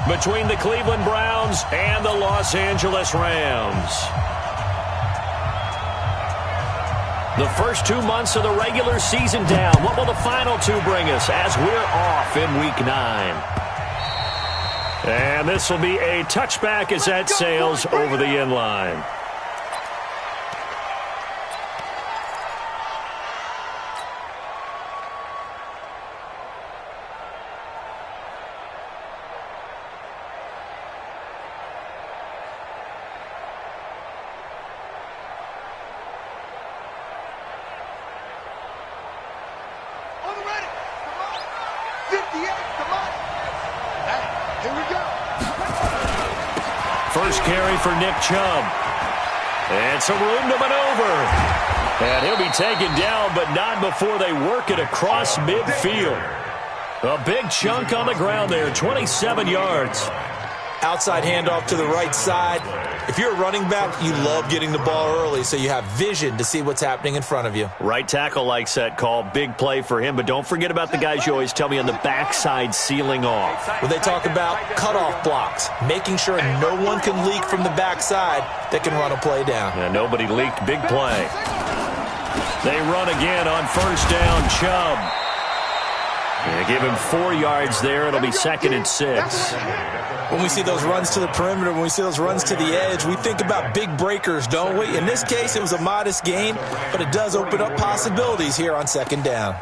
between the Cleveland Browns and the Los Angeles Rams. The first 2 months of the regular season down. What will the final two bring us as we're off in Week 9? And this will be a touchback as that sails over the end line. First carry for Nick Chubb. And some room to maneuver. And he'll be taken down, but not before they work it across midfield. A big chunk on the ground there, 27 yards. Outside handoff to the right side. If you're a running back, you love getting the ball early so you have vision to see what's happening in front of you. Right tackle likes that call. Big play for him, but don't forget about the guys you always tell me on the backside sealing off. When they talk about cutoff blocks, making sure no one can leak from the backside that can run a play down. Yeah, nobody leaked. Big play. They run again on first down. Chubb. Yeah, give him 4 yards there. It'll be 2nd and 6. When we see those runs to the perimeter, when we see those runs to the edge, we think about big breakers, don't we? In this case, it was a modest gain, but it does open up possibilities here on 2nd down.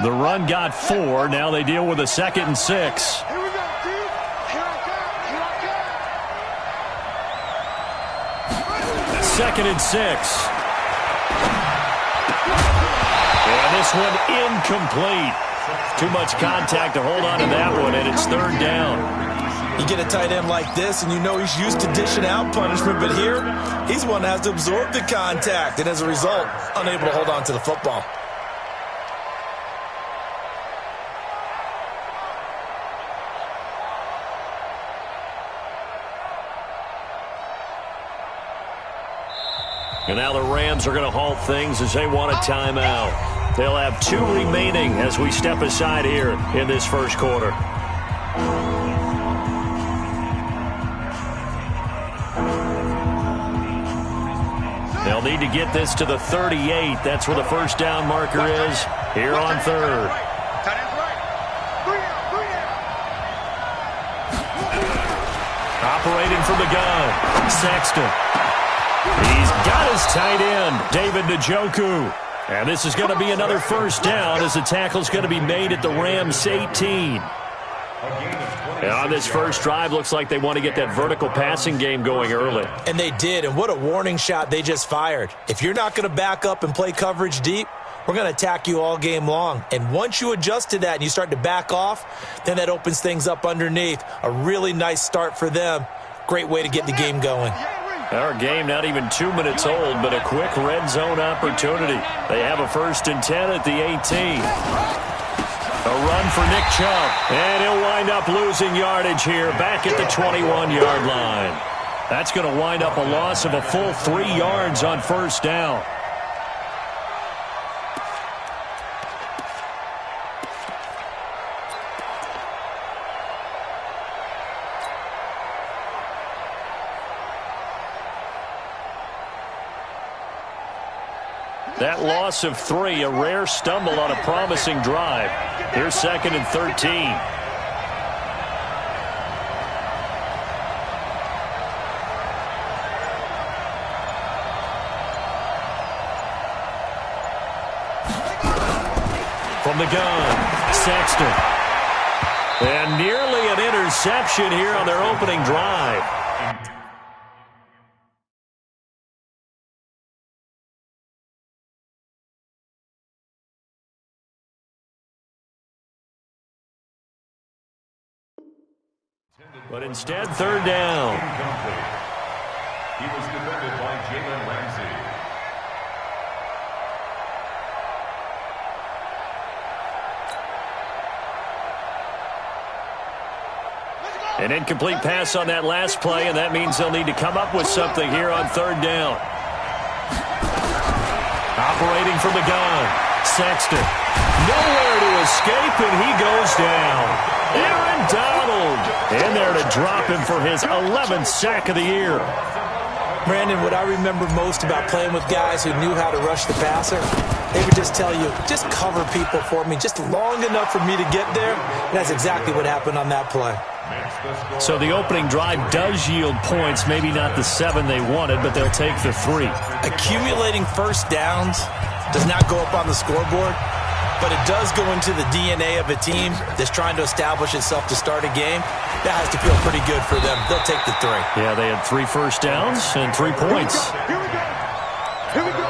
The run got 4. Now they deal with a 2nd and 6. Here we go, dude. Here I come. 2nd and 6. And this one incomplete. Too much contact to hold on to that one, and it's 3rd down. You get a tight end like this, and you know he's used to dishing out punishment, but here, he's one that has to absorb the contact, and as a result, unable to hold on to the football. And now the Rams are going to halt things as they want a timeout. They'll have 2 remaining as we step aside here in this first quarter. They'll need to get this to the 38. That's where the first down marker is here on 3rd. Operating from the gun, Sexton. He's got his tight end, David Njoku. And this is going to be another first down as the tackle's going to be made at the Rams 18. And on this first drive, looks like they want to get that vertical passing game going early. And they did, and what a warning shot they just fired. If you're not going to back up and play coverage deep, we're going to attack you all game long. And once you adjust to that and you start to back off, then that opens things up underneath. A really nice start for them. Great way to get the game going. Our game not even 2 minutes old, but a quick red zone opportunity. They have a 1st and 10 at the 18. A run for Nick Chubb, and he'll wind up losing yardage here back at the 21-yard line. That's going to wind up a loss of a full 3 yards on first down. That loss of 3, a rare stumble on a promising drive. Here's 2nd and 13. From the gun, Sexton. And nearly an interception here on their opening drive. But instead, 3rd down. He was defended by Jalen Ramsey. Let's go! An incomplete pass on that last play, and that means they'll need to come up with something here on third down. Operating from the gun, Sexton. Nowhere to escape, and he goes down. Aaron Donald in there to drop him for his 11th sack of the year. Brandon, what I remember most about playing with guys who knew how to rush the passer, they would just tell you, just cover people for me, just long enough for me to get there. And that's exactly what happened on that play. So the opening drive does yield points, maybe not the 7 they wanted, but they'll take the 3. Accumulating first downs does not go up on the scoreboard, but it does go into the DNA of a team that's trying to establish itself to start a game. That has to feel pretty good for them. They'll take the 3. Yeah, they had 3 first downs and 3 points. Here we go. Here we go.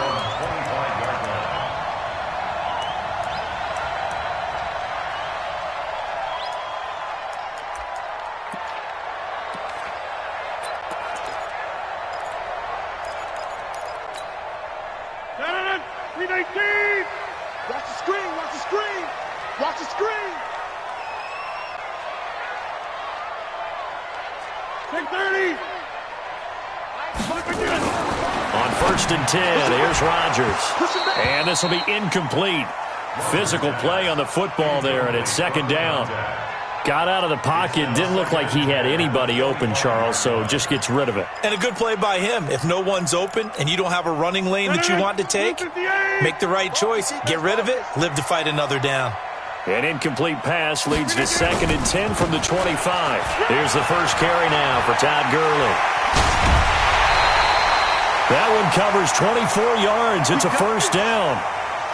Watch the screen, watch the screen, watch the screen. Take 30. On first and 10, here's Rodgers. And this will be incomplete. Physical play on the football there, and it's second down. Got out of the pocket, didn't look like he had anybody open, Charles, so just gets rid of it. And a good play by him. If no one's open and you don't have a running lane that you want to take, make the right choice. Get rid of it, live to fight another down. An incomplete pass leads to second and 10 from the 25. Here's the first carry now for Todd Gurley. That one covers 24 yards. It's a first down.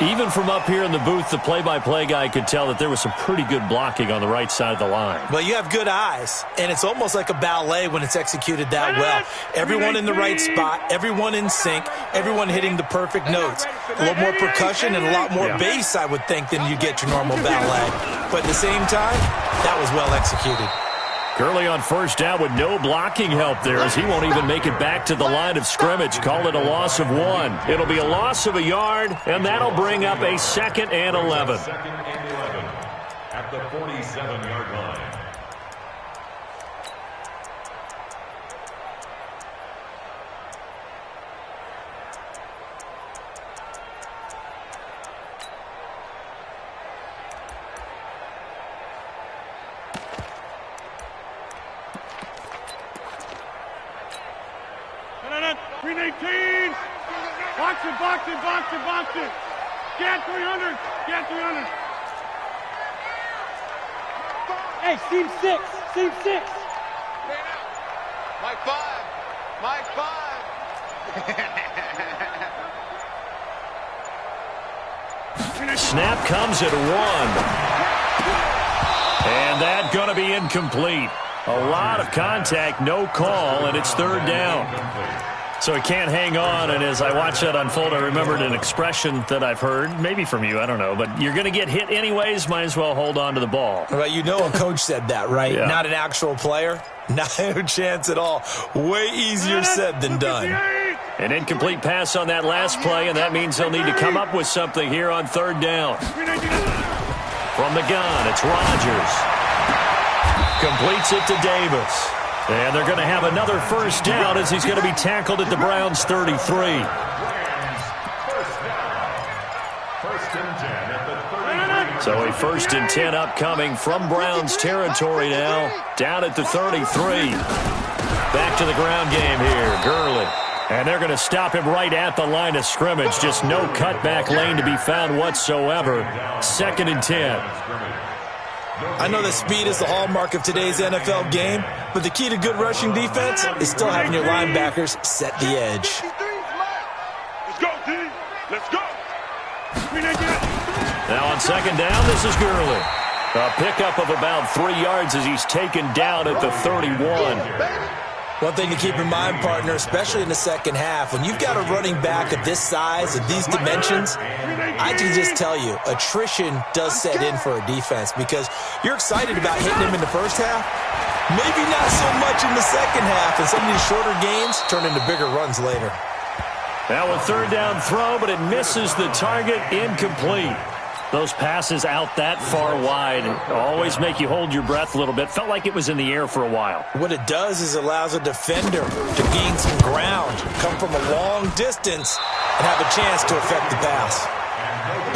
Even from up here in the booth, the play-by-play guy could tell that there was some pretty good blocking on the right side of the line. Well, you have good eyes, and it's almost like a ballet when it's executed that well. Everyone in the right spot, everyone in sync, everyone hitting the perfect notes. A little more percussion and a lot more bass, I would think, than you get your normal ballet. But at the same time, that was well executed. Gurley on first down with no blocking help there as he won't even make it back to the line of scrimmage. Call it a loss of 1. It'll be a loss of a yard, and that'll bring up a second and 11. Second and 11 at the 47-yard line. Green 18. Box it, box it, box it, box it. Get 300. Get 300. Hey, seam 6. Seam 6. Mike 5. Mike 5. Snap comes at 1. And that's going to be incomplete. A lot of contact, no call, and it's third down. So he can't hang on, and as I watch that unfold, I remembered an expression that I've heard, maybe from you, I don't know, but you're going to get hit anyways, might as well hold on to the ball. Well, you know a coach said that, right? Yeah. Not an actual player. No chance at all. Way easier said than done. An incomplete pass on that last play, and that means they'll need to come up with something here on third down. From the gun, it's Rodgers. Completes it to Davis. And they're going to have another first down as he's going to be tackled at the Browns' 33. First and 10 at the 33. So a first and 10 upcoming from Browns territory now, down at the 33. Back to the ground game here, Gurley. And they're going to stop him right at the line of scrimmage. Just no cutback lane to be found whatsoever. Second and 10. I know that speed is the hallmark of today's NFL game, but the key to good rushing defense is still having your linebackers set the edge. Let's go, D. Let's go. Now on second down, this is Gurley. A pickup of about 3 yards as he's taken down at the 31. One thing to keep in mind, partner, especially in the second half, when you've got a running back of this size, of these dimensions, I can just tell you, attrition does set in for a defense because you're excited about hitting him in the first half, maybe not so much in the second half, and some of these shorter gains turn into bigger runs later. Now a third down throw, but it misses the target, incomplete. Those passes out that far wide always make you hold your breath a little bit. Felt like it was in the air for a while. What it does is it allows a defender to gain some ground, come from a long distance, and have a chance to affect the pass.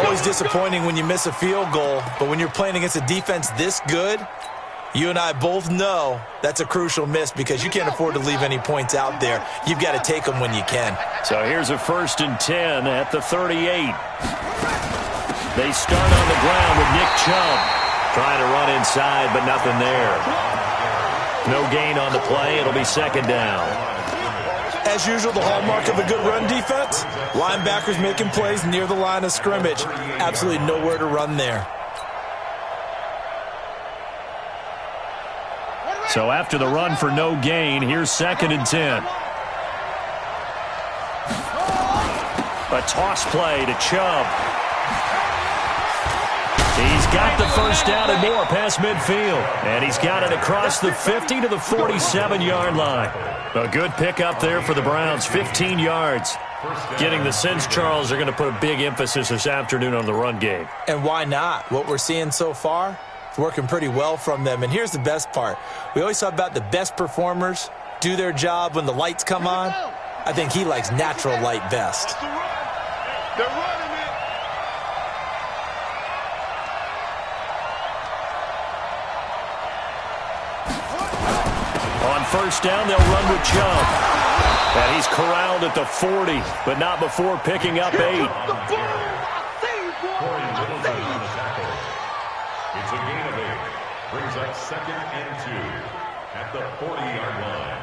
Always disappointing when you miss a field goal, but when you're playing against a defense this good, you and I both know that's a crucial miss because you can't afford to leave any points out there. You've got to take them when you can. So here's a 1st and 10 at the 38. They start on the ground with Nick Chubb. Trying to run inside, but nothing there. No gain on the play. It'll be 2nd down. As usual, the hallmark of a good run defense, linebackers making plays near the line of scrimmage. Absolutely nowhere to run there. So after the run for no gain, here's 2nd and 10. A toss play to Chubb. He's got the 1st down and more past midfield. And he's got it across the 50 to the 47-yard line. A good pickup there for the Browns, 15 yards. Getting the sense, Charles, they're going to put a big emphasis this afternoon on the run game. And why not? What we're seeing so far, it's working pretty well from them. And here's the best part. We always talk about the best performers do their job when the lights come on. I think he likes natural light best. They're running it. On 1st down, they'll run with Chubb. And he's corralled at the 40, but not before picking up 8. It's a gain of 8. Brings up 2nd and 2 at the 40-yard line.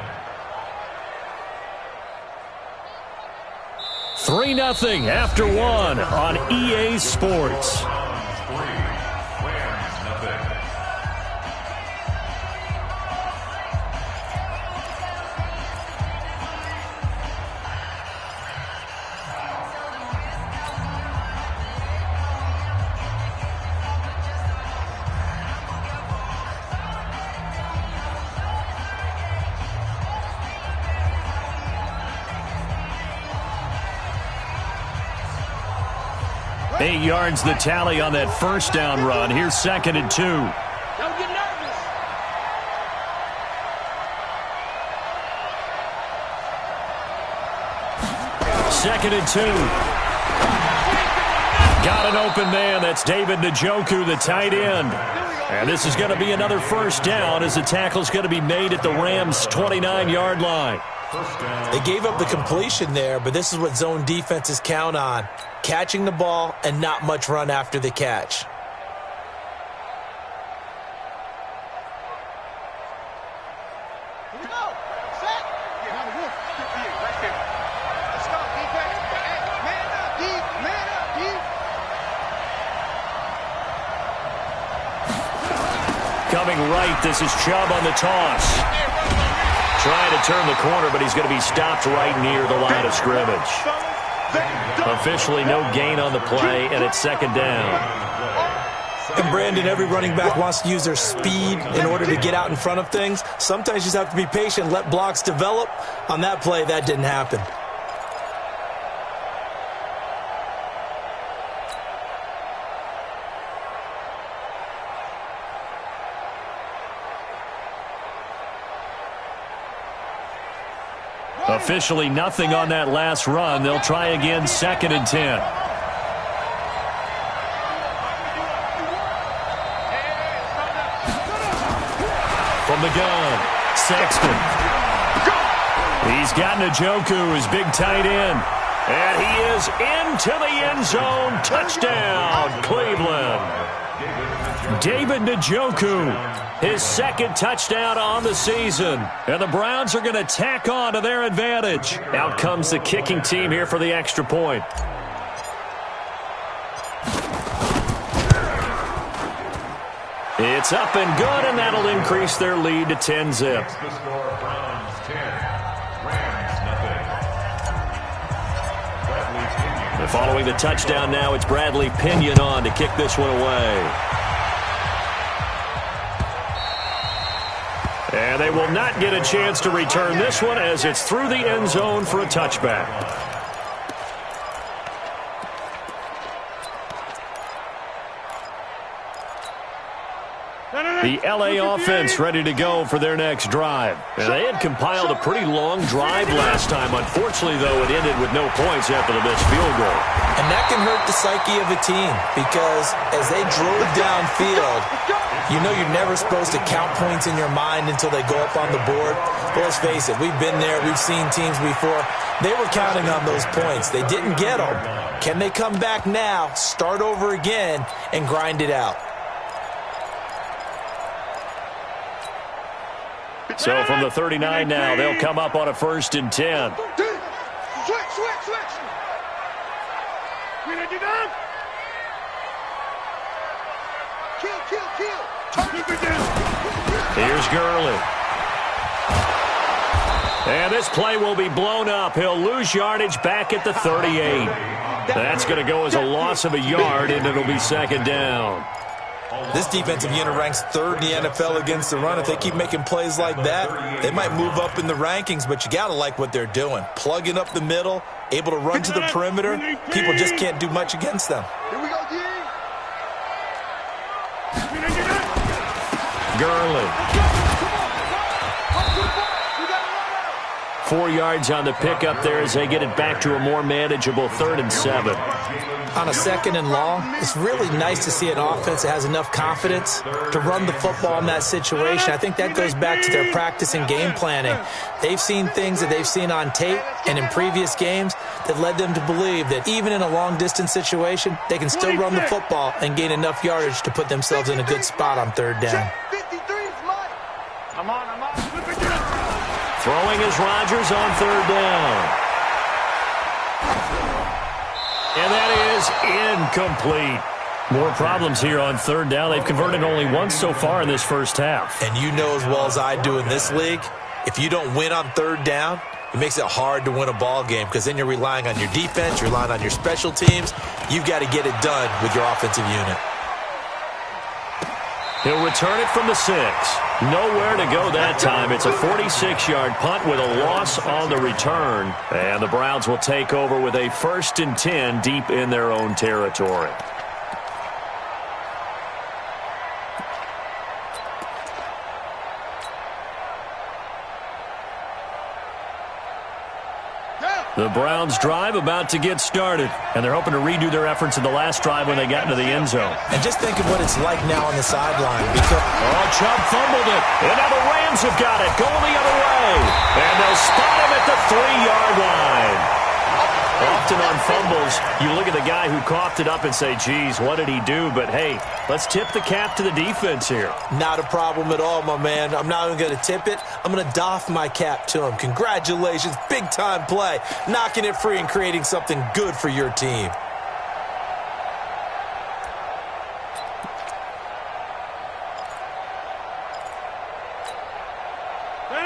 3-0 after 1 on EA Sports. Eight yards the tally on that 1st down run. Here's 2nd and 2. Don't get nervous. 2nd and 2. Got an open man. That's David Njoku, the tight end. And this is going to be another 1st down as the tackle's going to be made at the Rams' 29-yard line. They gave up the completion there, but this is what zone defenses count on. Catching the ball and not much run after the catch. Here we go. Set. Right here. Let's go, defense. Hey, man up, deep. Man up, deep. Coming right, this is Chubb on the toss. Trying to turn the corner, but he's going to be stopped right near the line of scrimmage. Officially no gain on the play, and it's 2nd down. And Brandon, every running back wants to use their speed in order to get out in front of things. Sometimes you just have to be patient, let blocks develop. On that play, that didn't happen. Officially nothing on that last run. They'll try again, 2nd and 10. From the gun, Sexton. He's got Njoku, his big tight end. And he is into the end zone. Touchdown, Cleveland. David Njoku, his 2nd touchdown on the season. And the Browns are going to tack on to their advantage. Out comes the kicking team here for the extra point. It's up and good, and that'll increase their lead to 10-zip. The score, Browns 10, Rams nothing. And following the touchdown now, it's Bradley Pinion on to kick this one away. And they will not get a chance to return this one as it's through the end zone for a touchback. The LA offense ready to go for their next drive. And they had compiled a pretty long drive last time. Unfortunately, though, it ended with no points after the missed field goal. And that can hurt the psyche of a team because as they drove downfield, you know you're never supposed to count points in your mind until they go up on the board. But let's face it, we've been there. We've seen teams before. They were counting on those points. They didn't get them. Can they come back now, start over again, and grind it out? So from the 39 now, they'll come up on a 1st and 10. Switch. Kill. Here's Gurley. And this play will be blown up. He'll lose yardage back at the 38. That's going to go as a loss of a yard, and it'll be 2nd down. This defensive unit ranks 3rd in the NFL against the run. If they keep making plays like that, they might move up in the rankings, but you got to like what they're doing. Plugging up the middle, able to run to the perimeter. People just can't do much against them. Here we go, D. Gurley. 4 yards on the pickup there as they get it back to a more manageable 3rd and 7. On a 2nd and long, it's really nice to see an offense that has enough confidence to run the football in that situation. I think that goes back to their practice and game planning. They've seen things that they've seen on tape and in previous games that led them to believe that even in a long-distance situation, they can still run the football and gain enough yardage to put themselves in a good spot on 3rd down. 53 is mine. I'm on. Throwing is Rodgers on 3rd down. And that is incomplete. More problems here on 3rd down. They've converted only once so far in this first half. And you know as well as I do in this league, if you don't win on 3rd down, it makes it hard to win a ball game because then you're relying on your defense, you're relying on your special teams. You've got to get it done with your offensive unit. He'll return it from the 6. Nowhere to go that time. It's a 46-yard punt with a loss on the return. And the Browns will take over with a 1st and 10 deep in their own territory. The Browns drive about to get started, and they're hoping to redo their efforts in the last drive when they got into the end zone. And just think of what it's like now on the sideline. Because Chubb fumbled it, and now the Rams have got it, going the other way. And they'll spot him at the 3-yard line. Often on fumbles, you look at the guy who coughed it up and say, geez, what did he do? But, hey, let's tip the cap to the defense here. Not a problem at all, my man. I'm not even going to tip it. I'm going to doff my cap to him. Congratulations. Big-time play. Knocking it free and creating something good for your team.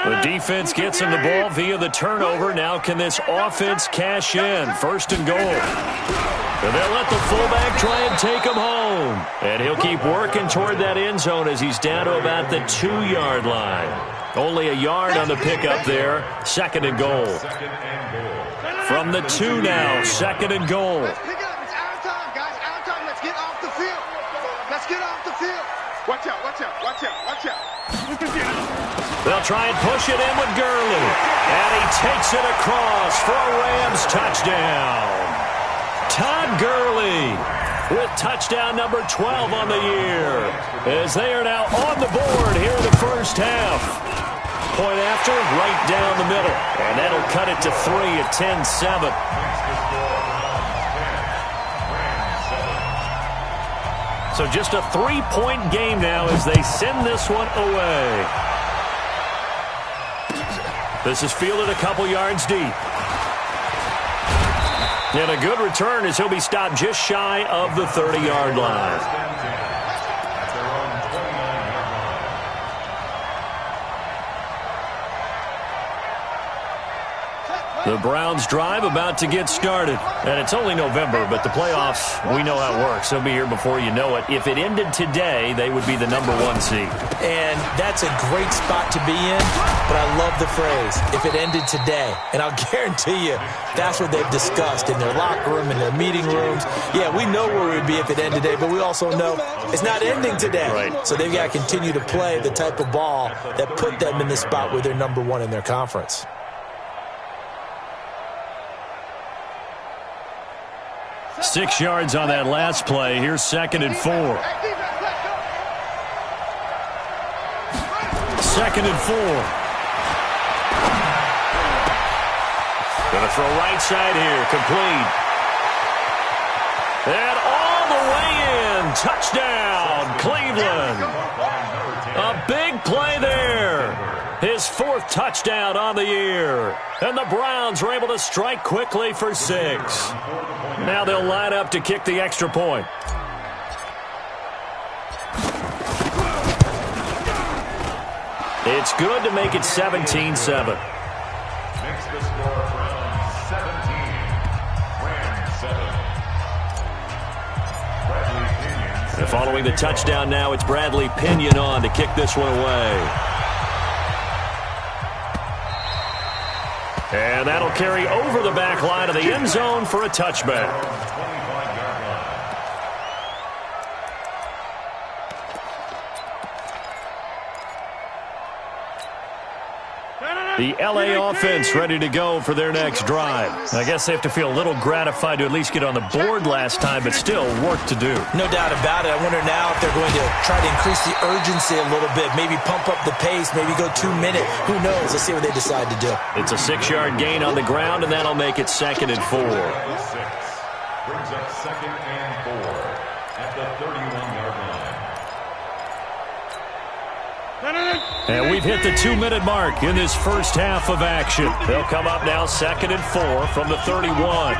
The defense gets him the ball via the turnover. Now can this offense cash in? 1st and goal. And they'll let the fullback try and take him home. And he'll keep working toward that end zone as he's down to about the 2-yard line. Only a yard on the pickup there. 2nd and goal. From the 2 now, 2nd and goal. Let's pick it up. It's out of time, guys. Out of time. Let's get off the field. Let's get off the field. Watch out. They'll try and push it in with Gurley. And he takes it across for a Rams touchdown. Todd Gurley with touchdown number 12 on the year. As they are now on the board here in the first half. Point after, right down the middle. And that'll cut it to 3 at 10-7. So just a 3-point game now as they send this one away. This is fielded a couple yards deep. And a good return as he'll be stopped just shy of the 30-yard line. The Browns' drive about to get started. And it's only November, but the playoffs, we know how it works. They'll be here before you know it. If it ended today, they would be the #1 seed. And that's a great spot to be in, but I love the phrase, if it ended today. And I'll guarantee you, that's what they've discussed in their locker room, in their meeting rooms. Yeah, we know where we'd be if it ended today, but we also know it's not ending today. Right. So they've got to continue to play the type of ball that put them in the spot where they're #1 in their conference. Six yards on that last play. Here's 2nd and 4. 2nd and 4. Going to throw right side here. Complete. And all the way in. Touchdown, Cleveland. A big play there. His 4th touchdown on the year. And the Browns were able to strike quickly for 6. Now they'll line up to kick the extra point. It's good to make it 17-7. Makes the score Browns 17, Rams 7. Bradley Pinion. And following the touchdown now, it's Bradley Pinion on to kick this one away. And that'll carry over the back line of the end zone for a touchback. 25-yard line. The LA offense ready to go for their next drive. I guess they have to feel a little gratified to at least get on the board last time, but still work to do. No doubt about it. I wonder now if they're going to try to increase the urgency a little bit, maybe pump up the pace, maybe go 2-minute. Who knows? Let's see what they decide to do. It's a 6-yard gain on the ground, and that'll make it 2nd and 4. Brings up 2nd and 4 at the 31-yard line. And we've hit the 2-minute mark in this first half of action. They'll come up now 2nd and 4 from the 31.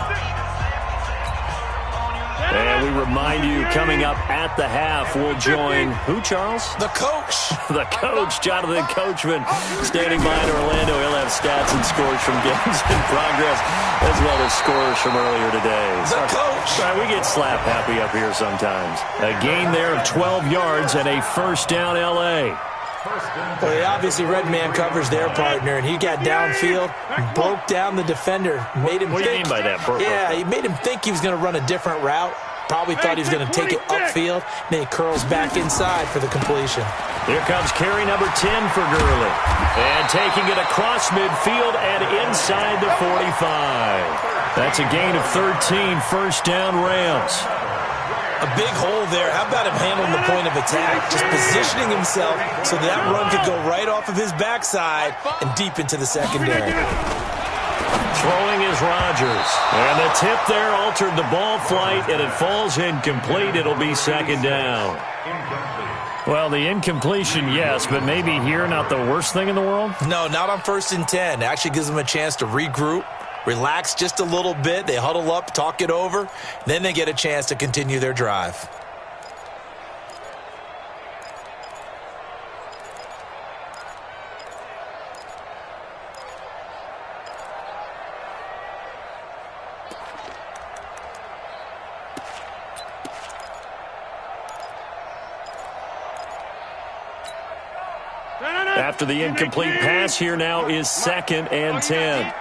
And we remind you, coming up at the half, we'll join who, Charles? The coach. The coach, Jonathan Coachman, standing by in Orlando. He'll have stats and scores from games in progress, as well as scores from earlier today. The coach. Sorry, we get slap happy up here sometimes. A gain there of 12 yards and a first down L.A. Well, he obviously red man covers their partner, and he got downfield, broke down the defender, made him What do you think. mean by that? Yeah, he made him think he was going to run a different route. Probably thought he was going to take it upfield. Then he curls back inside for the completion. Here comes carry number 10 for Gurley. And taking it across midfield and inside the 45. That's a gain of 13, first down Rams. A big hole there. How about him handling the point of attack? Just positioning himself so that run could go right off of his backside and deep into the secondary. Throwing is Rodgers. And the tip there altered the ball flight, and it falls incomplete. It'll be 2nd down. Well, the incompletion, yes, but maybe here not the worst thing in the world? No, not on 1st and 10. It actually gives them a chance to regroup, relax just a little bit. They huddle up, talk it over. Then they get a chance to continue their drive. After the incomplete pass, here now is 2nd and 10.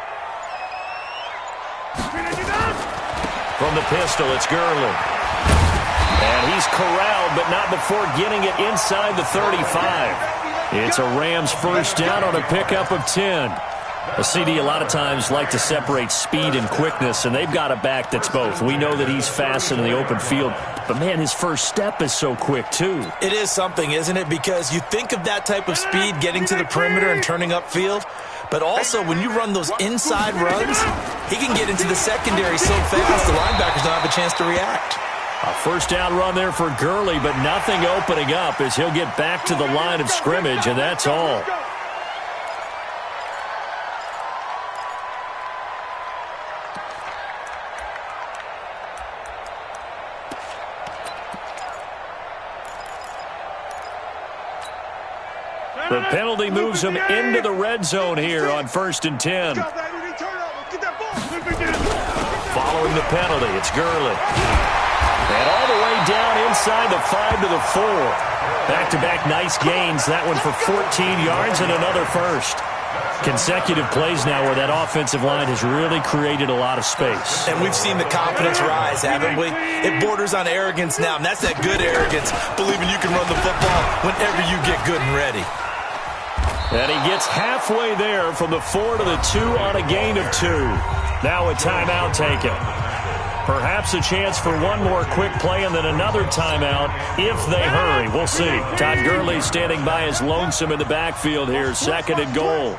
From the pistol, it's Gurley. And he's corralled, but not before getting it inside the 35. It's a Rams first down on a pickup of 10. A CD a lot of times like to separate speed and quickness, and they've got a back that's both. We know that he's fast in the open field, but, man, his first step is so quick, too. It is something, isn't it? Because you think of that type of speed getting to the perimeter and turning upfield, but also when you run those inside runs, he can get into the secondary so fast the linebackers don't have a chance to react. A first down run there for Gurley, but nothing opening up as he'll get back to the line of scrimmage, and that's all. The penalty moves him into the red zone here on 1st and 10. Following the penalty, it's Gurley. And all the way down inside the 5 to the 4. Back-to-back nice gains. That one for 14 yards and another first. Consecutive plays now where that offensive line has really created a lot of space. And we've seen the confidence rise, haven't we? It borders on arrogance now, and that's that good arrogance, believing you can run the football whenever you get good and ready. And he gets halfway there from the 4 to the 2 on a gain of 2. Now a timeout taken. Perhaps a chance for one more quick play and then another timeout if they hurry. We'll see. Todd Gurley standing by as lonesome in the backfield here. 2nd and goal.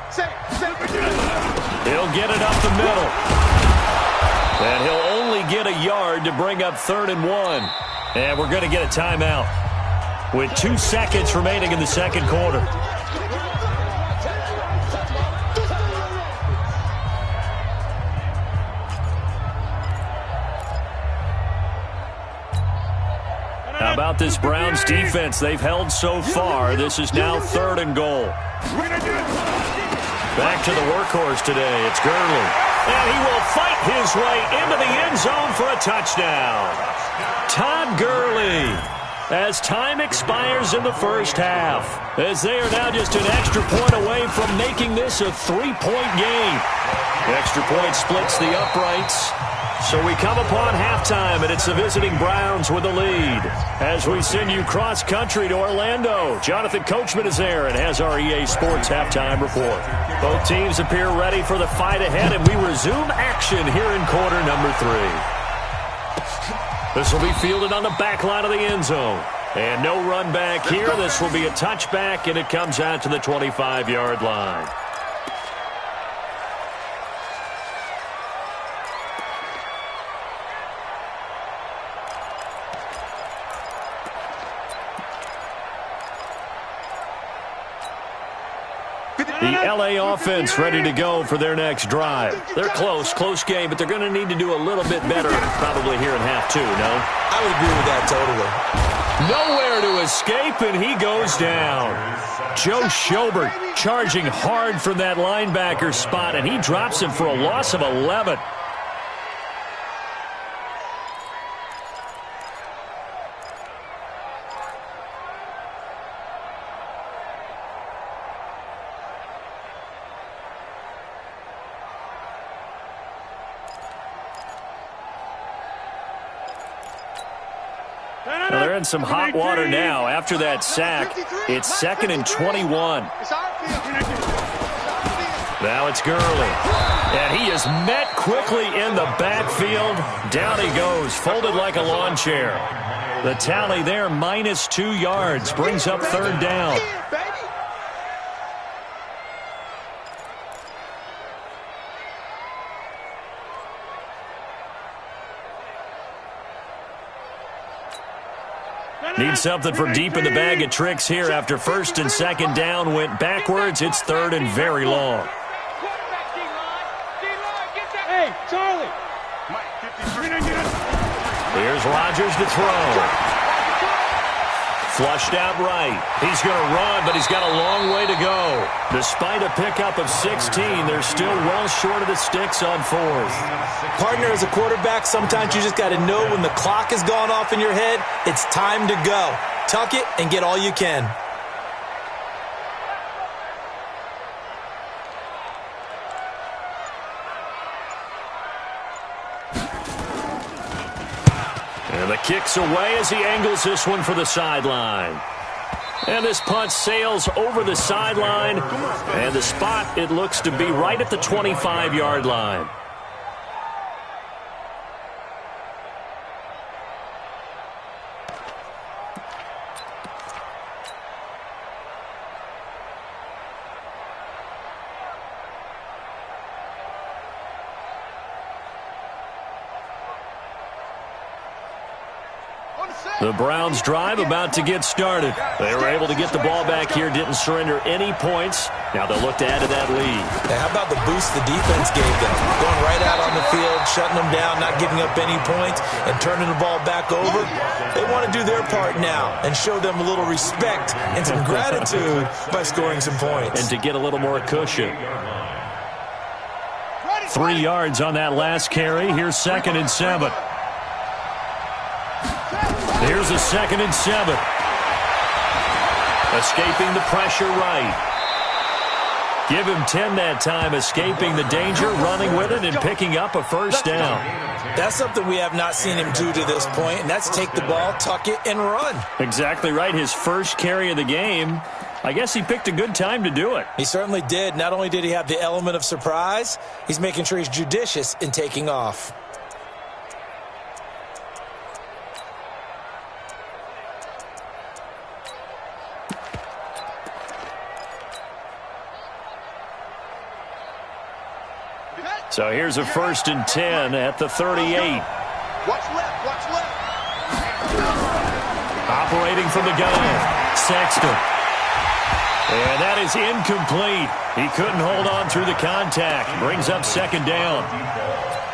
He'll get it up the middle. And he'll only get a yard to bring up 3rd and 1. And we're going to get a timeout with 2 seconds remaining in the second quarter. How about this Browns defense? They've held so far. This is now 3rd and goal. Back to the workhorse today. It's Gurley. And he will fight his way into the end zone for a touchdown. Todd Gurley, as time expires in the first half, as they are now just an extra point away from making this a 3-point game. The extra point splits the uprights. So we come upon halftime, and it's the visiting Browns with the lead. As we send you cross-country to Orlando, Jonathan Coachman is there and has our EA Sports halftime report. Both teams appear ready for the fight ahead, and we resume action here in quarter number 3. This will be fielded on the back line of the end zone. And no run back here. This will be a touchback, and it comes out to the 25-yard line. The L.A. offense ready to go for their next drive. They're close game, but they're going to need to do a little bit better probably here in half 2, no? I would agree with that totally. Nowhere to escape, and he goes down. Joe Schobert charging hard from that linebacker spot, and he drops him for a loss of 11. They're in some hot water now. After that sack, it's 2nd and 21. Now it's Gurley. And he is met quickly in the backfield. Down he goes, folded like a lawn chair. The tally there, minus 2 yards, brings up 3rd down. Need something from deep in the bag of tricks here after 1st and 2nd down went backwards. It's 3rd and very long. Hey, Charlie. Here's Rodgers to throw. Flushed out right. He's going to run, but he's got a long way to go. Despite a pickup of 16, they're still well short of the sticks on 4th. Partner, as a quarterback, sometimes you just got to know when the clock has gone off in your head, it's time to go. Tuck it and get all you can. And the kick's away as he angles this one for the sideline. And this punt sails over the sideline. And the spot, it looks to be right at the 25-yard line. The Browns drive about to get started. They were able to get the ball back here, didn't surrender any points. Now they'll look to add to that lead. Hey, how about the boost the defense gave them? Going right out on the field, shutting them down, not giving up any points, and turning the ball back over. They want to do their part now and show them a little respect and some gratitude by scoring some points. And to get a little more cushion. 3 yards on that last carry. Here's 2nd and 7. Here's a 2nd and 7. Escaping the pressure right. Give him 10 that time, escaping the danger, running with it, and picking up a first down. That's something we have not seen him do to this point, and that's take the ball, tuck it, and run. Exactly right. His first carry of the game. I guess he picked a good time to do it. He certainly did. Not only did he have the element of surprise, he's making sure he's judicious in taking off. So here's a 1st and 10 at the 38. Watch left, watch left. Operating from the gun, Sexton. And that is incomplete. He couldn't hold on through the contact. Brings up 2nd down.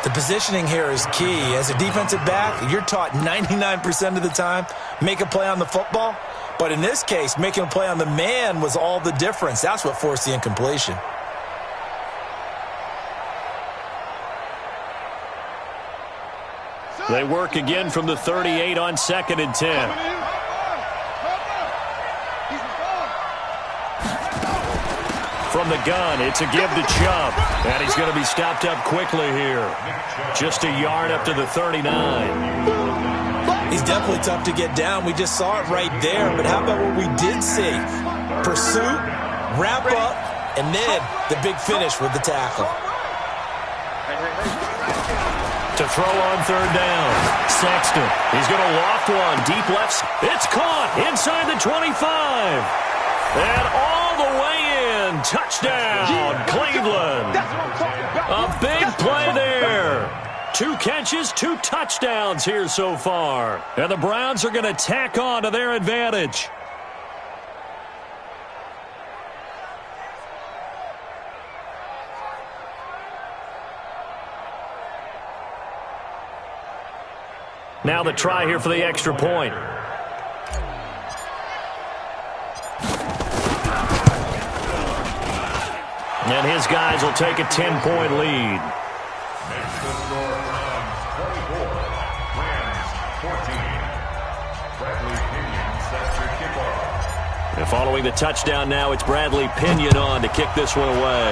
The positioning here is key. As a defensive back, you're taught 99% of the time, make a play on the football. But in this case, making a play on the man was all the difference. That's what forced the incompletion. They work again from the 38 on 2nd and 10. From the gun, it's a give to Chubb. And he's going to be stopped up quickly here. Just a yard up to the 39. He's definitely tough to get down. We just saw it right there. But how about what we did see? Pursuit, wrap up, and then the big finish with the tackle. To throw on 3rd down. Sexton. He's going to loft one. Deep left. It's caught inside the 25. And all the way in. Touchdown, Cleveland. A big play there. 2 catches, 2 touchdowns here so far. And the Browns are going to tack on to their advantage. Now the try here for the extra point. And his guys will take a 10-point lead. Makes the score Browns 24, Rams 14. Bradley Pinion sets your kickoff. And following the touchdown now, it's Bradley Pinion on to kick this one away.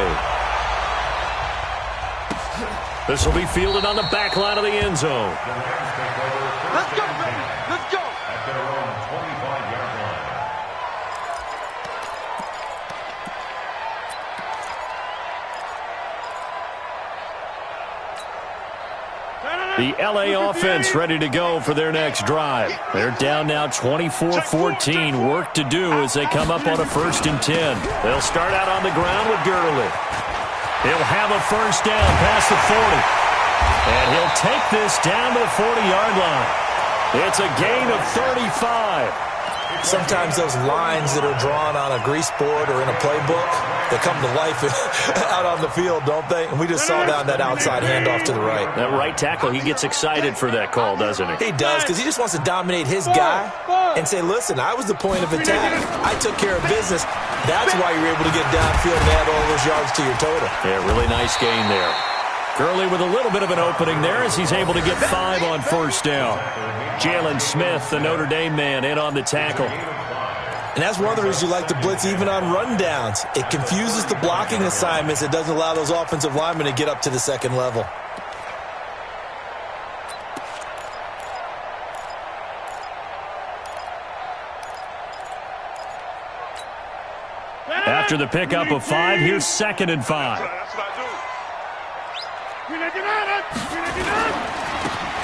This will be fielded on the back line of the end zone. The Rams take over Let's go, baby. Let's go. at their own 25-yard line. The L.A. offense ready to go for their next drive. They're down now 24-14. Work to do as they come up on a 1st and 10. They'll start out on the ground with Gurley. He'll have a first down past the 40. And he'll take this down to the 40-yard line. It's a gain of 35. Sometimes those lines that are drawn on a grease board or in a playbook, they come to life out on the field, don't they? And we just saw down that outside handoff to the right. That right tackle, he gets excited for that call, doesn't he? He does, because he just wants to dominate his guy and say, listen, I was the point of attack. I took care of business. That's why you're able to get downfield and add all those yards to your total. Yeah, really nice gain there. Gurley with a little bit of an opening there as he's able to get 5 on first down. Jalen Smith, the Notre Dame man, in on the tackle. And that's one of the reasons you like to blitz even on rundowns. It confuses the blocking assignments. It doesn't allow those offensive linemen to get up to the second level. After the pickup of 5, here's 2nd and 5.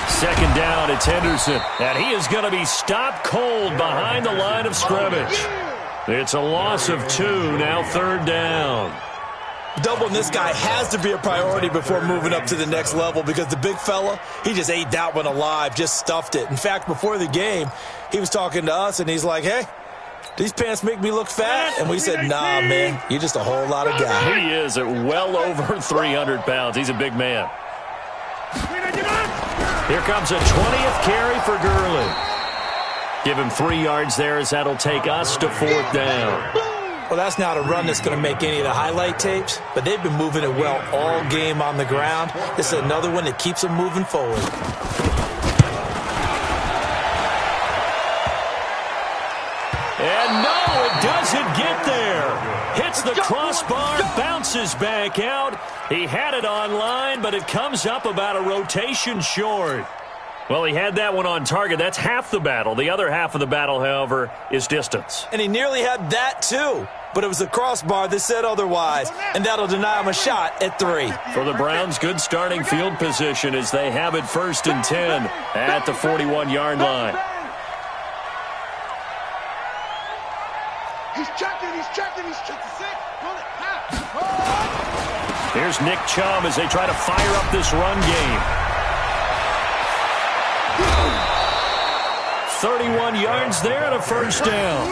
Second down, it's Henderson. And he is going to be stopped cold behind the line of scrimmage. It's a loss of 2, now 3rd down. Doubling this guy has to be a priority before moving up to the next level because the big fella, he just ate that one alive, just stuffed it. In fact, before the game, he was talking to us, and he's like, hey, these pants make me look fat. And we said, nah, man, you're just a whole lot of guy. He is at well over 300 pounds. He's a big man. Here comes a 20th carry for Gurley. Give him 3 yards there as that'll take us to 4th down. Well, that's not a run that's going to make any of the highlight tapes, but they've been moving it well all game on the ground. This is another one that keeps them moving forward. And no, it doesn't get there. Hits the crossbar, bounces back out. He had it on line, but it comes up about a rotation short. Well, he had that one on target. That's half the battle. The other half of the battle, however, is distance. And he nearly had that, too. But it was the crossbar that said otherwise, and that'll deny him a shot at 3. For the Browns, good starting field position as they have it 1st and 10 at the 41-yard line. He's checking, he's checking, he's checking. 6, pull it, pass. Here's Nick Chubb as they try to fire up this run game. 31 yards there and a first down.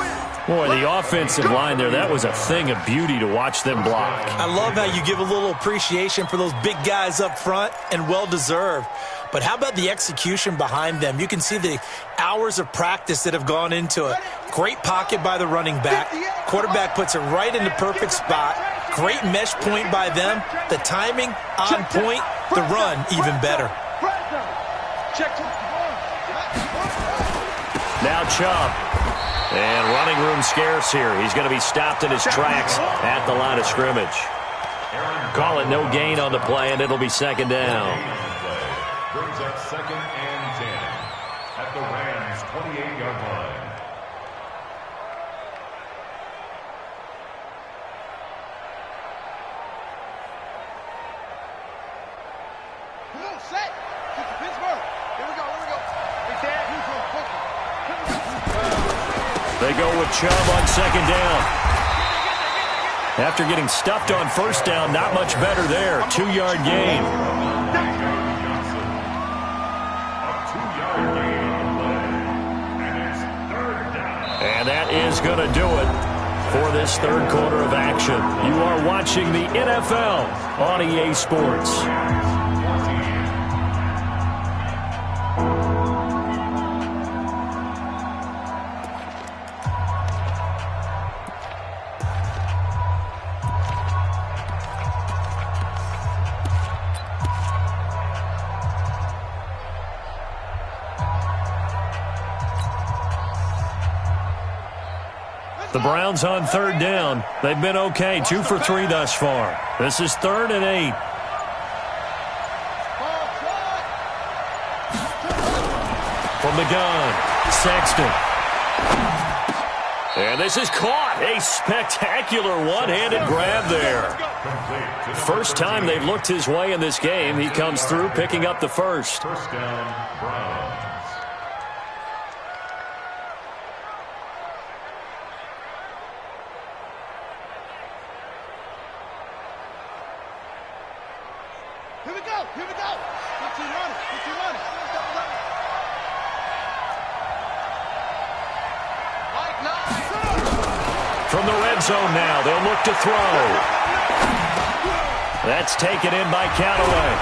Boy, the offensive line there, that was a thing of beauty to watch them block. I love how you give a little appreciation for those big guys up front, and well-deserved. But how about the execution behind them? You can see the hours of practice that have gone into it. Great pocket by the running back. Quarterback puts it right in the perfect spot. Great mesh point by them. The timing on point. The run even better. Now Chubb. And running room scarce here. He's going to be stopped in his tracks at the line of scrimmage. Call it no gain on the play, and it'll be 2nd down. Brings up 2nd and 10 at the Rams' 28-yard line. Come on, set. Get to Pittsburgh. Here we go, here we go. Hey, Dad, he's on focus. They go with Chubb on 2nd down. After getting stuffed on 1st down, not much better there. 2-yard gain. And that is going to do it for this 3rd quarter of action. You are watching the NFL on EA Sports. The Browns on 3rd down. They've been okay, 2 for 3 thus far. This is 3rd and 8. From the gun, Sexton. And this is caught. A spectacular one-handed grab there. First time they've looked his way in this game. He comes through picking up the first. First down, Browns. Here we go, here we go. 15 runners, 15 runners. From the red zone now, they'll look to throw. That's taken in by Callaway.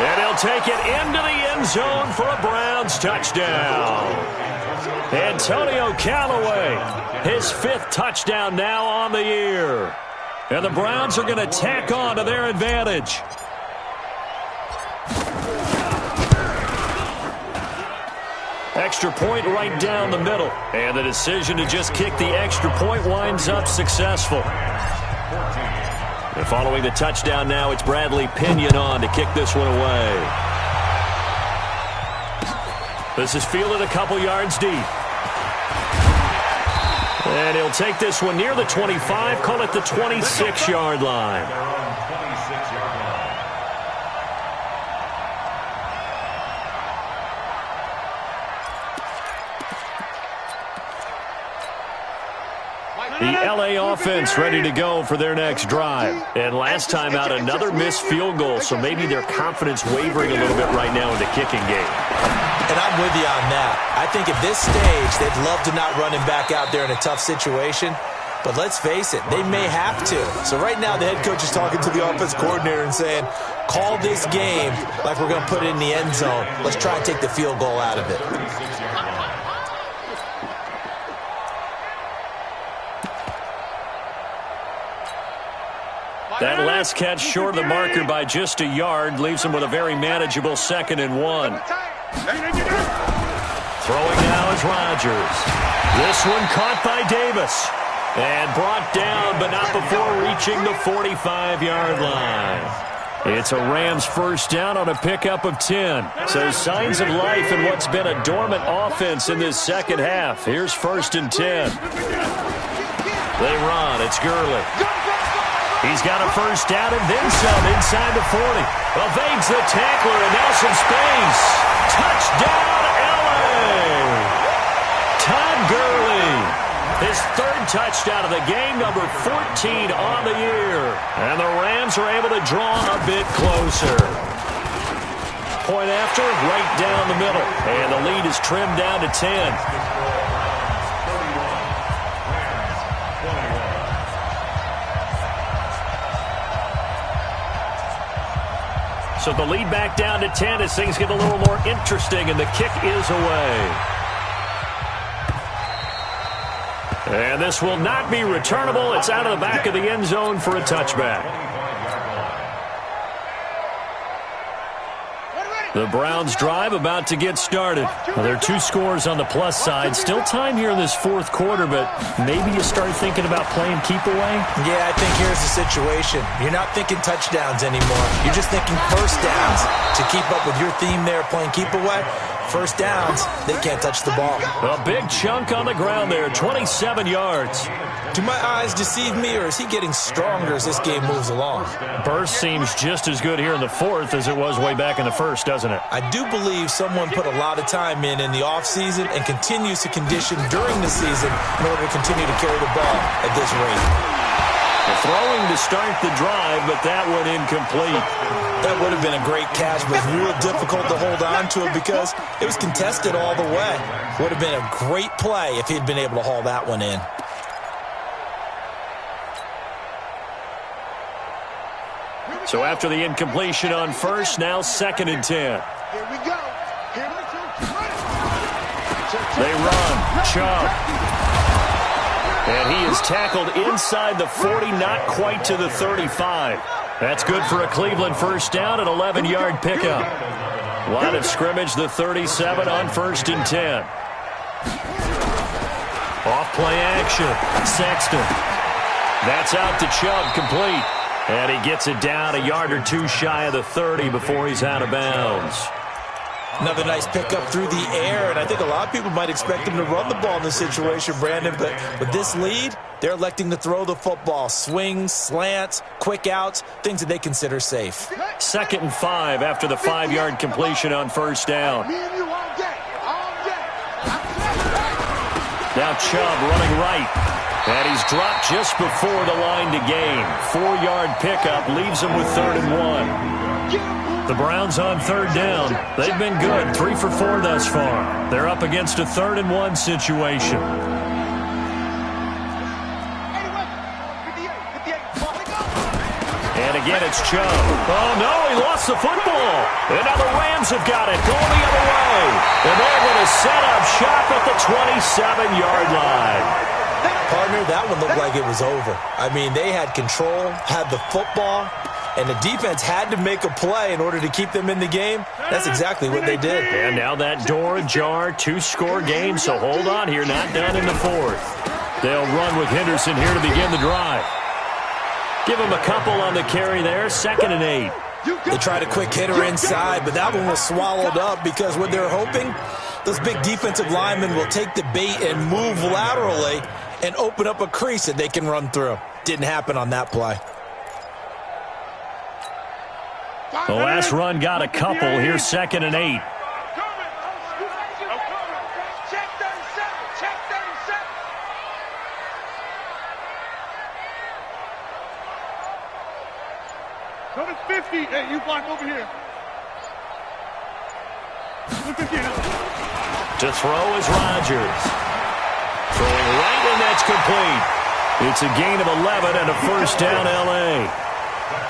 And he'll take it into the end zone for a Browns touchdown. Antonio Callaway, his 5th touchdown now on the year. And the Browns are going to tack on to their advantage. Extra point right down the middle. And the decision to just kick the extra point winds up successful. And following the touchdown now, it's Bradley Pinion on to kick this one away. This is fielded a couple yards deep. And he'll take this one near the 25, call it the 26-yard line. The LA offense ready to go for their next drive. And last time out, another missed field goal, so maybe their confidence wavering a little bit right now in the kicking game. And I'm with you on that. I think at this stage, they'd love to not run him back out there in a tough situation. But let's face it, they may have to. So right now, the head coach is talking to the offense coordinator and saying, call this game like we're going to put it in the end zone. Let's try and take the field goal out of it. That last catch short of the marker by just a yard leaves him with a very manageable 2nd and 1. Throwing now is Rodgers. This one caught by Davis. And brought down, but not before reaching the 45-yard line. It's a Rams first down on a pickup of 10. So signs of life in what's been a dormant offense in this second half. Here's 1st and 10. They run. It's Gurley. He's got a first down and then some inside the 40. Evades the tackler and now some space. Touchdown, L.A. Todd Gurley. His 3rd touchdown of the game, number 14 on the year. And the Rams are able to draw a bit closer. Point after, right down the middle. And the lead is trimmed down to 10. So the lead back down to 10 as things get a little more interesting, and the kick is away. And this will not be returnable. It's out of the back of the end zone for a touchback. The Browns drive about to get started. Well, there are 2 scores on the plus side. Still time here in this 4th quarter, but maybe you start thinking about playing keep away? Yeah, I think here's the situation. You're not thinking touchdowns anymore. You're just thinking first downs. To keep up with your theme there, playing keep away, first downs, they can't touch the ball. A big chunk on the ground there, 27 yards. Do my eyes deceive me, or is he getting stronger as this game moves along? Burst seems just as good here in the 4th as it was way back in the 1st, doesn't it? I do believe someone put a lot of time in the offseason and continues to condition during the season in order to continue to carry the ball at this rate. The throwing to start the drive, but that one incomplete. That would have been a great catch, but real difficult to hold on to it because it was contested all the way. Would have been a great play if he'd been able to haul that one in. So after the incompletion on first, now 2nd and 10. Here we go. They run. Chubb. And he is tackled inside the 40, not quite to the 35. That's good for a Cleveland first down, an 11-yard pickup. Line of scrimmage, the 37 on 1st and 10. Off play action. Sexton. That's out to Chubb, complete. And he gets it down a yard or 2 shy of the 30 before he's out of bounds. Another nice pickup through the air, and I think a lot of people might expect him to run the ball in this situation, Brandon, but with this lead, they're electing to throw the football. Swings, slants, quick outs, things that they consider safe. 2nd and 5 after the 5-yard completion on first down. Now Chubb running right. And he's dropped just before the line to gain. 4-yard pickup leaves him with 3rd and 1. The Browns on 3rd down. They've been good, 3 for 4 thus far. They're up against a 3rd and 1 situation. And again, it's Chubb. Oh, no, he lost the football. And now the Rams have got it, going the other way. And they're going to set up shop at the 27-yard line. Partner, that one looked like it was over. I mean, they had control, had the football, and the defense had to make a play in order to keep them in the game. That's exactly what they did. And now that door ajar, 2-score game, so hold on here, not done in the 4th. They'll run with Henderson here to begin the drive. Give him a couple on the carry there, 2nd and 8. They tried a quick hitter inside, but that one was swallowed up because what they're hoping, those big defensive linemen will take the bait and move laterally and open up a crease that they can run through. Didn't happen on that play. The last run got a couple. Here's 2nd and 8. Check 37. Check 37. Go to 50. Hey, you block over here. To throw is Rodgers. Throwing right, and that's complete. It's a gain of 11 and a first down, L.A.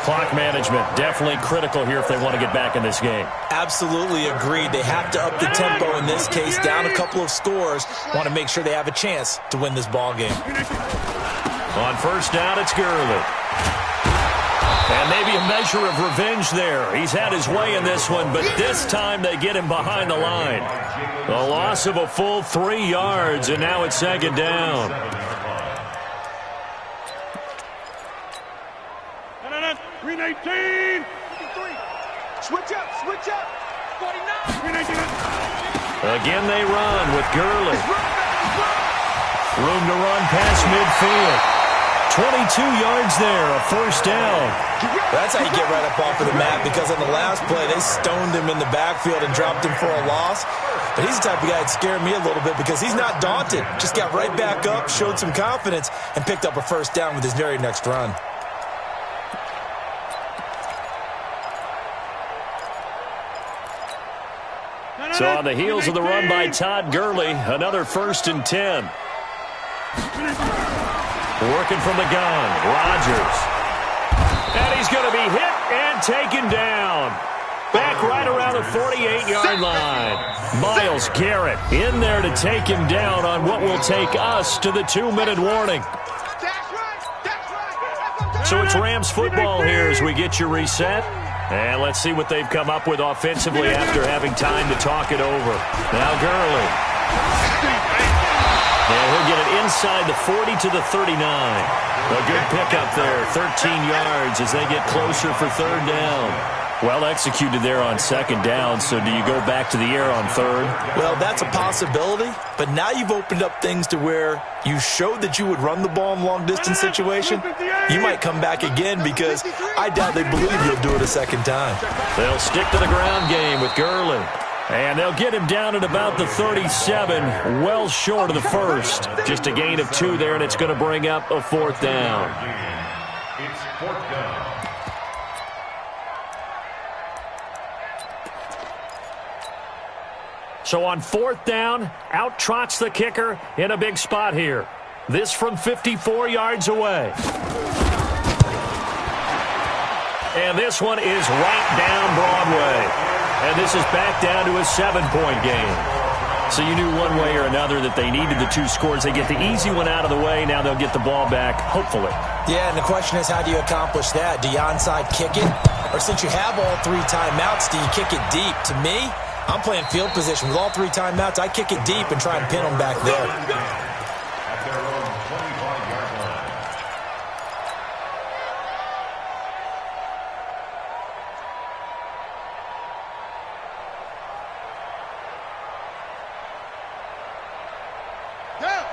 Clock management, definitely critical here if they want to get back in this game. Absolutely agreed. They have to up the tempo in this case, down a couple of scores. Want to make sure they have a chance to win this ball game. On first down, it's Gurley. And maybe a measure of revenge there. He's had his way in this one, but this time they get him behind the line. A loss of a full 3 yards, and now it's second down. 318. Switch up, switch up. 49. Again they run with Gurley. Room to run past midfield. 22 yards there, a first down. That's how you get right up off of the mat, because on the last play, they stoned him in the backfield and dropped him for a loss. But he's the type of guy that scared me a little bit because he's not daunted. Just got right back up, showed some confidence, and picked up a first down with his very next run. So on the heels of the run by Todd Gurley, another 1st and 10. Working from the gun, Rodgers. And he's going to be hit and taken down. Back right around the 48-yard line. Myles Garrett in there to take him down on what will take us to the 2-minute warning. So it's Rams football here as we get you reset. And let's see what they've come up with offensively after having time to talk it over. Now Gurley. And he'll get it inside the 40 to the 39. A good pickup there, 13 yards as they get closer for 3rd down. Well executed there on 2nd down, so do you go back to the air on 3rd? Well, that's a possibility, but now you've opened up things to where you showed that you would run the ball in long-distance situation. You might come back again because I doubt they believe you'll do it a 2nd time. They'll stick to the ground game with Gurley. And they'll get him down at about the 37, well short of the 1st. Just a gain of 2 there, and it's going to bring up a 4th down. It's 4th down. So on 4th down, out trots the kicker in a big spot here. This from 54 yards away. And this one is right down Broadway. And this is back down to a 7-point game. So you knew one way or another that they needed the 2 scores. They get the easy one out of the way. Now they'll get the ball back, hopefully. Yeah, and the question is, how do you accomplish that? Do you onside kick it? Or since you have all 3 timeouts, do you kick it deep? To me, I'm playing field position. With all 3 timeouts, I kick it deep and try and pin them back there. At their own 25-yard line.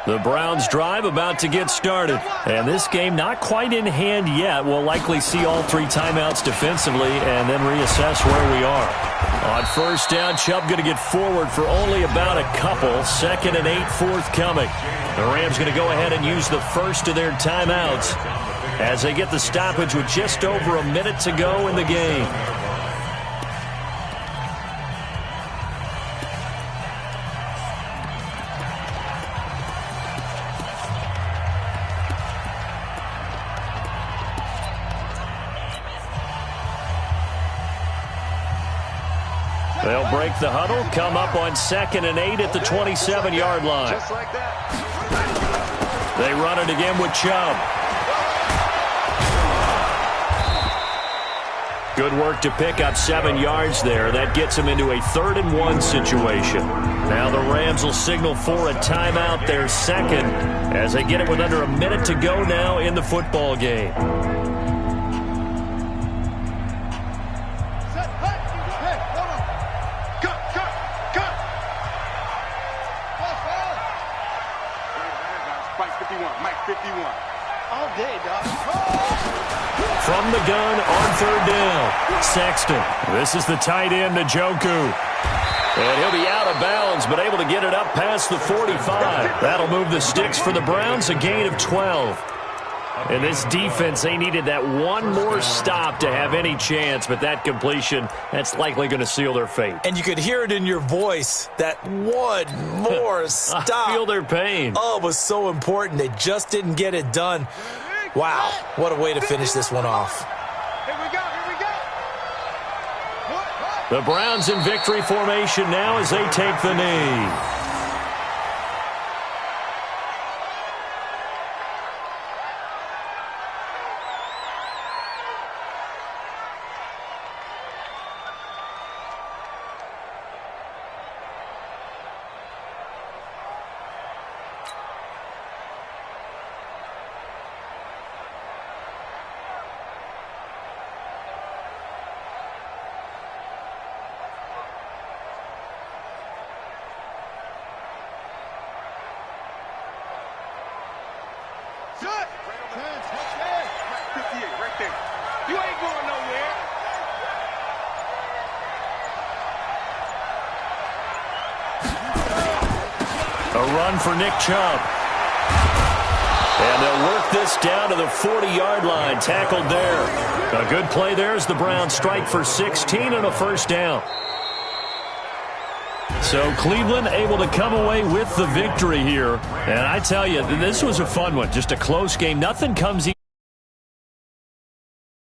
The Browns drive about to get started. And this game not quite in hand yet. We'll likely see all 3 timeouts defensively and then reassess where we are. On 1st down, Chubb going to get forward for only about a couple. 2nd and 8 forthcoming. The Rams going to go ahead and use the first of their timeouts as they get the stoppage with just over a minute to go in the game. They'll break the huddle, come up on 2nd and 8 at the 27-yard line. Just like that. They run it again with Chubb. Good work to pick up 7 yards there. That gets them into a 3rd and 1 situation. Now the Rams will signal for a timeout, their 2nd, as they get it with under a minute to go now in the football game. From the gun on 3rd down, Sexton. This is the tight end, Njoku. And he'll be out of bounds, but able to get it up past the 45. That'll move the sticks for the Browns, a gain of 12. And this defense, they needed that one more stop to have any chance, but that completion, that's likely going to seal their fate. And you could hear it in your voice, that one more stop. I feel their pain. Oh, it was so important. They just didn't get it done. Wow, what a way to finish this one off. Here we go, here we go. The Browns in victory formation now as they take the knee. going nowhere. A run for Nick Chubb. And they'll work this down to the 40-yard line. Tackled there. A good play there as the Browns strike for 16 and a first down. So Cleveland able to come away with the victory here. And I tell you, this was a fun one. Just a close game. Nothing comes easy.